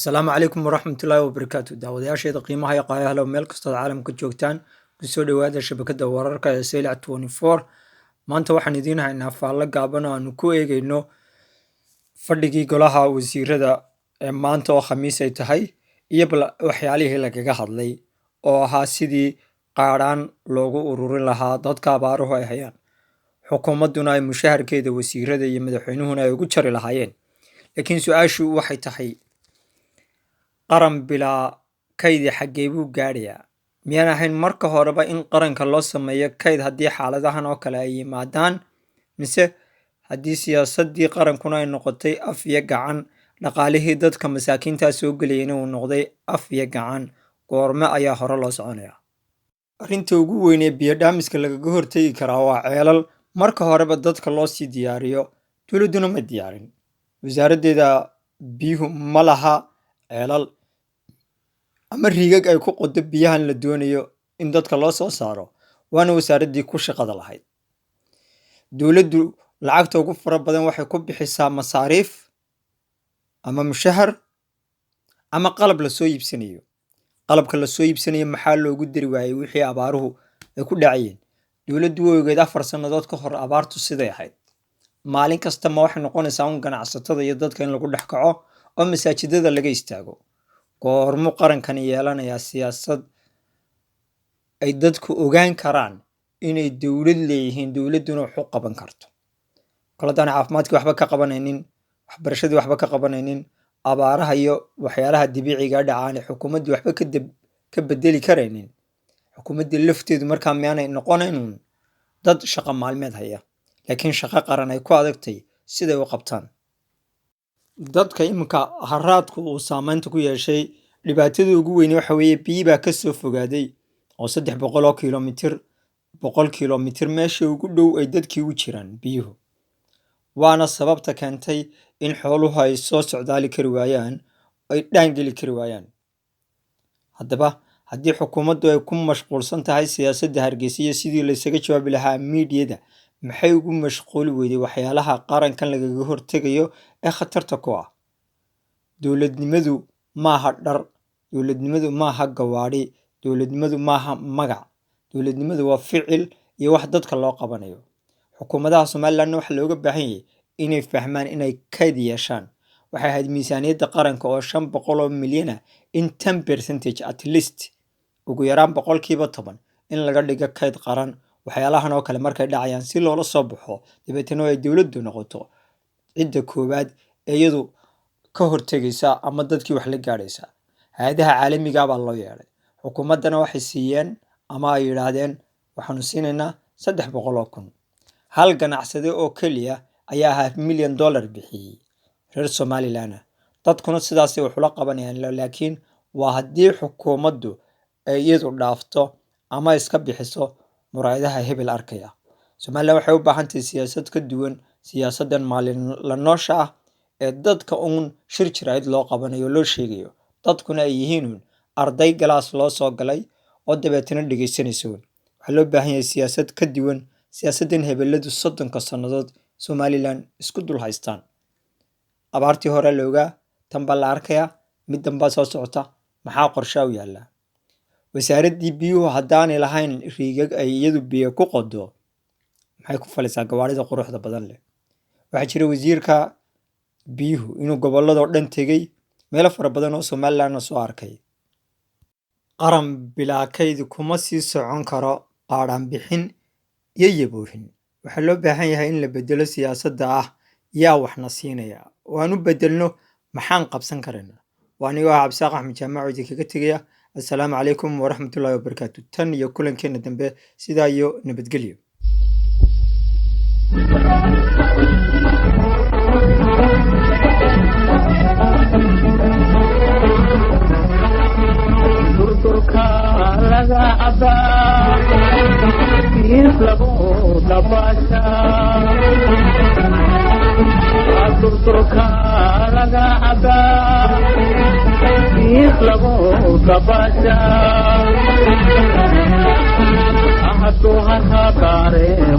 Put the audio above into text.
Asalaamu calaykum waraxmatullaahi wabarakaatu daawadayaasheeda qiimaha iyo qaayaha leh meel kastoo caalamka joogtaan kusoo dhawaada shabakada wararka ee Seylac 24 maanta waxaan idiin haynaa faallo gaaban oo aanu ku eegayno fadhigii golaha wasiirada ee maanta oo khamiis ay tahay iyo waxyaalihii lagaga hadlay oo ahaa sidii qaadhaan loogu ururin lahaa dadka abaaruhu ay hayaan xukuumadduna ay mushaharkeeda wasiirada iyo madaxweynuhuna ay ugu jari lahaayeen laakiin su-aashu waxay tahay qaran bilaa kaydi xaggee buu gaadhayaa miyaan ahayn marka horeba in qaranka loo sameeyo kayd haddii xaaladahan oo kale ay yimaadaan mise haddii siyaasaddii qarankuna ay noqotay af iyo gacan dhaqaalihii dadka masaakiintaa soo gelayayna uu noqday af iyo gacan goorme ayaa hore loo soconayaa arrinta ugu weyn ee biyodhaamiska lagaga hortegi karaa waa ceelal marka horeba dadka loo sii diyaariyo dowladduna ma diyaarin wasaaraddeeda biyuhu ma laha ceelal ama riigag ay ku qodo biyahan la doonayo in dadka loo soo saaro waana wasaaraddii ku shaqada lahayd dowladdu lacagta ugu fara badan waxay ku bixisaa masaariif ama mushahar ama qalab lasoo iibsanayo qalabka lasoo iibsanayo maxaa loogu dari waayey wixii abaaruhu ay ku dhacayeen dowladdu way ogeed 4 sannadood ka hor abaartu siday ahayd maalin kasta ma waxay noqonaysaa un ganacsatada iyo dadka in lagu dhex kaco oo masaajidada laga istaago goormu qarankani yeelanayaa siyaasad ay dadku ogaan karaan inay dowlad leeyihiin dowladduna wax u qaban karto koladaan caafimaadkii waxba ka qabanaynin waxbarashadii waxba ka qabanaynin abaaraha iyo waxyaalaha dabiiciga dhacaan xukuumaddii waxba ka bedeli karaynin xukuumaddii lafteedu markaa miyaanay noqonaynun dad shaqo maalmeed haya laakiin shaqo qaran ay ku adagtay siday u qabtaan dadka iminka haraadku uu saameynta ku yeeshay dhibaatada ugu weyne waxa weeye biyi baa ka soo fogaaday oo 300 kilomitir 100 kilomitir meesha ugu dhow ay dadkii u jiraan biyuhu waana sababta keentay in xooluhu ay soo socdaali kari waayaan ay dhaangeli kari waayaan haddaba haddii xukuumaddu ay ku mashquulsan tahay siyaasadda hargeysa iyo sidii laysaga jawaabi lahaa miidiyada maxay ugu mashquuli weyday waxyaalaha qarankan lagaga hortegayo ee khatarta ku ah dowladnimadu maaha dhar dowladnimadu maaha gawaadhi dowladnimadu maaha magac dowladnimadu waa ficil iyo wax dadka loo qabanayo xukuumadaha somalilandna waxaa looga baahan yahay inay fahmaan inay kayd yeeshaan waxay ahayd miisaaniyadda qaranka oo 500 milyan ah in 10% at least ugu yaraan 10% in laga dhigo kayd qaran waxyaalahan oo kale markay dhacayaan si loola soo baxo dabeetana ay dowladdu noqoto cidda koowaad ee iyadu ka hortegaysa ama dadkii wax la gaadhaysa hay'adaha caalamiga baa loo yeelay xukuumaddana waxay siiyeen ama ay yidhaahdeen waxaanu siinaynaa 300,000 hal ganacsade oo keliya ayaa $500,000 bixiyey reer Somaliland dadkuna sidaasay wax ula qabanayaan laakiin waa haddii xukuumaddu ay iyadu dhaafto ama iska bixiso muraayadaha hebel arkaya Somaliland waxay u baahan tahay siyaasad ka duwan siyaasaddan maalin la noosha ah ee dadka uun shir jirayd loo qabanayo loo sheegayo dadkuna ay yihiin arday galaas loo soo galay oo dabeetana dhageysanayso waxaa loo baahan yahay siyaasad ka duwan siyaasaddan hebeladu 30 sannadood Somaliland isku dul haystaan abaartii hore looga tanba la arkaya mid damba soo socota maxaa qorshe u yaala wasaaraddii biyuhu haddaanay lahayn riigag ay iyadu biyo ku qodo maxay ku falaysaa gawaarida quruxda badan leh waxaa jira wasiirka biyuhu inuu gobolladoo dhan tegay meelo fara badan oo Somaliland soo arkay qaran bilaa kayd kuma sii socon karo qaadhaan bixin iyo yaboohin waxaa loo baahan yahay in la bedelo siyaasadda ah yaa waxna siinaya oo aan u bedelno maxaan qabsan karaynaa waa aniga cabsaaq axmed jaamac oo kaga tegaya assalaamu calaykum waraxmatullaahi wabarakaatu tan iyo kulankeena dambe sidaa iyo nabadgelyo durka laga cabaa biis lagu dabaasha durka laga cabaa biis lagu dabaasha ahadu ha qaareen